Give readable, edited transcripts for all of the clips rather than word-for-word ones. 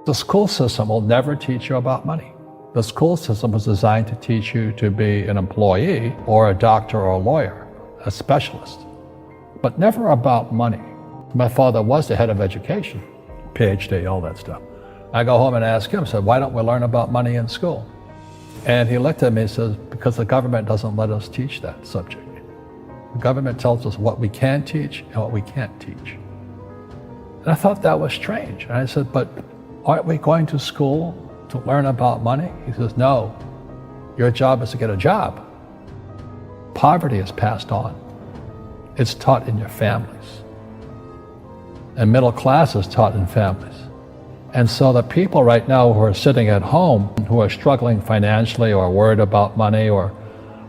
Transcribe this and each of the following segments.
The school system will never teach you about money. The school system was designed to teach you to be an employee or a doctor or a lawyer, a specialist, but never about money. My father was the head of education, PhD, all that stuff. I go home and ask him, said, why don't we learn about money in school? And he looked at me and says, because the government doesn't let us teach that subject. The government tells us what we can teach and what we can't teach. And I thought that was strange. And I said, but aren't we going to school to learn about money? He says, no, your job is to get a job. Poverty is passed on. It's taught in your families. And middle class is taught in families. And so the people right now who are sitting at home, who are struggling financially or worried about money or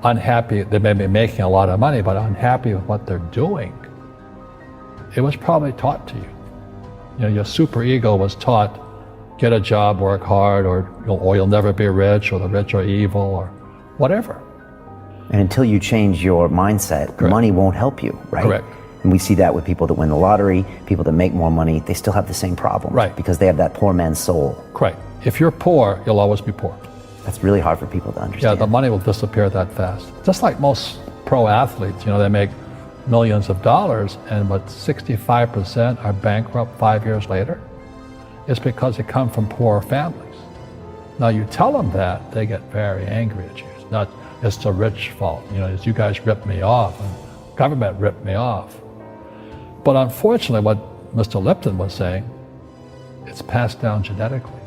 unhappy, they may be making a lot of money, but unhappy with what they're doing, it was probably taught to you. You know, your superego was taught, get a job, work hard, or you'll never be rich, or the rich are evil, or whatever. And until you change your mindset, Correct. Money won't help you, right? Correct. And we see that with people that win the lottery, people that make more money, they still have the same problem. Right. Because they have that poor man's soul. Correct. If you're poor, you'll always be poor. That's really hard for people to Yeah, understand. the money will disappear that fast. Just like most pro athletes, you know, they make millions of dollars, and but 65% are bankrupt 5 years later. It's because they come from poor families. Now you tell them that, they get very angry at you. It's not, it's the rich fault. You know, it's you guys ripped me off, and government ripped me off. But unfortunately, what Mr. Lipton was saying, it's passed down genetically.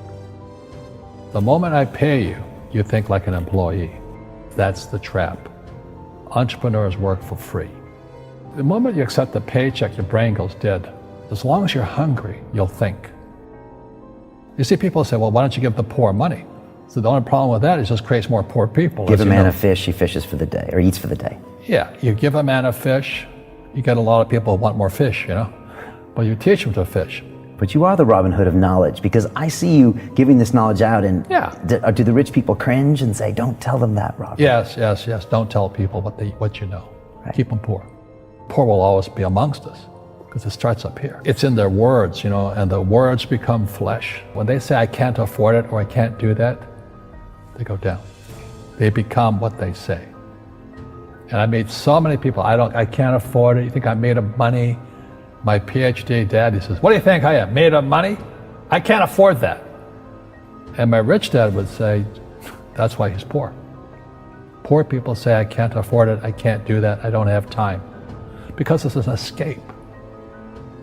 The moment I pay you, you think like an employee. That's the trap. Entrepreneurs work for free. The moment you accept the paycheck, your brain goes dead. As long as you're hungry, you'll think. You see people say, well, why don't you give the poor money? So the only problem with that is it just creates more poor people. Give a man a fish, he fishes for the day, or eats for the day. Yeah, you give a man a fish, you get a lot of people who want more fish, you know? But you teach them to fish. But you are the Robin Hood of knowledge, because I see you giving this knowledge out, and Yeah. do the rich people cringe and say, don't tell them that, Robin? Yes. Don't tell people what you know. Right. Keep them poor. Poor will always be amongst us, because it starts up here. It's in their words, you know, and the words become flesh. When they say, I can't afford it, or I can't do that, they go down. They become what they say. And I meet so many people, I can't afford it. You think I'm made of money? My PhD dad, he says, what do you think I am, made of money? I can't afford that. And my rich dad would say, that's why he's poor. Poor people say, I can't afford it, I can't do that, I don't have time. Because it's an escape.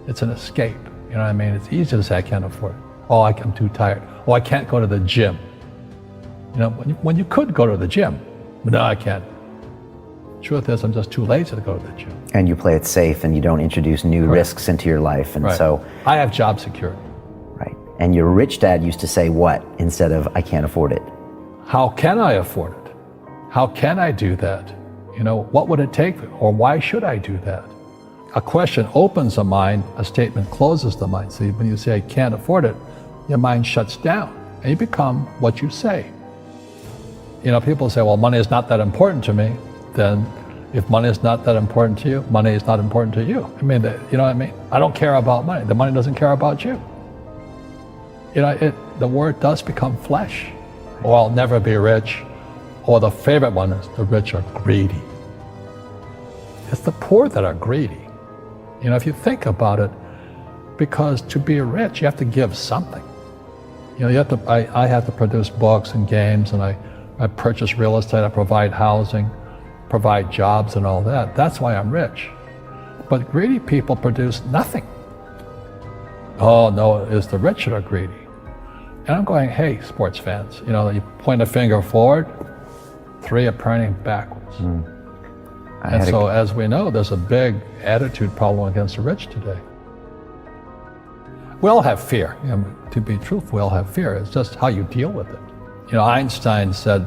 It's an escape, you know what I mean? It's easy to say, I can't afford it. Oh, I'm too tired. Oh, I can't go to the gym. You know, when you could go to the gym, but no, I can't. Truth is, I'm just too lazy to go to the gym. And you play it safe, and you don't introduce new Right. risks into your life, and Right. so... I have job security. Right. And your rich dad used to say what instead of, I can't afford it? How can I afford it? How can I do that? You know, what would it take, or why should I do that? A question opens the mind, a statement closes the mind. See, when you say, I can't afford it, your mind shuts down, and you become what you say. You know, people say, well, money is not that important to me. Then if money is not that important to you, money is not important to you. I mean, you know what I mean? I don't care about money. The money doesn't care about you. You know, the word does become flesh. Or I'll never be rich. Or the favorite one is the rich are greedy. It's the poor that are greedy. You know, if you think about it, because to be rich, you have to give something. You know, you have to. I have to produce books and games, and I purchase real estate, I provide housing, provide jobs and all that. That's why I'm rich. But greedy people produce nothing. Oh no, it's the rich that are greedy. And I'm going, hey, sports fans, you know, you point a finger forward, three are pointing backwards. And so as we know, there's a big attitude problem against the rich today. We all have fear. You know, to be truthful, we all have fear. It's just how you deal with it. You know, Einstein said,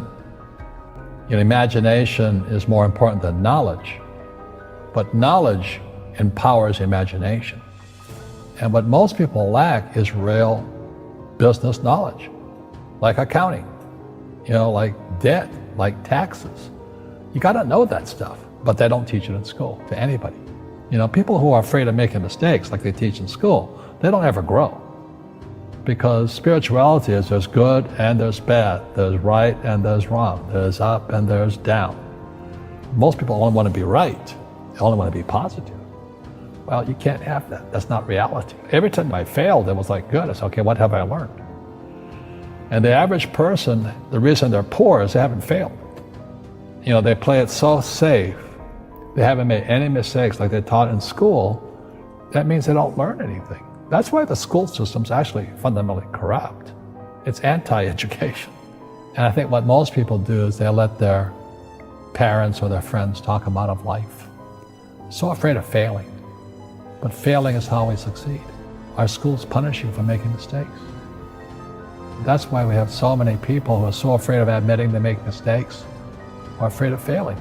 you know, imagination is more important than knowledge, but knowledge empowers imagination. And what most people lack is real business knowledge, like accounting, you know, like debt, like taxes. You got to know that stuff, but they don't teach it in school to anybody. You know, people who are afraid of making mistakes, like they teach in school, they don't ever grow. because spirituality is there's good and there's bad, there's right and there's wrong, there's up and there's down. Most people only want to be right, they only want to be positive. Well, you can't have that. That's not reality. Every time I failed, it was like, good. I said, okay, what have I learned? And the average person, the reason they're poor is they haven't failed. You know, they play it so safe. They haven't made any mistakes like they taught in school. That means they don't learn anything. That's why the school system's actually fundamentally corrupt. It's anti-education. And I think what most people do is they let their parents or their friends talk them out of life. So afraid of failing. But failing is how we succeed. Our schools punish you for making mistakes. That's why we have so many people who are so afraid of admitting they make mistakes or afraid of failing.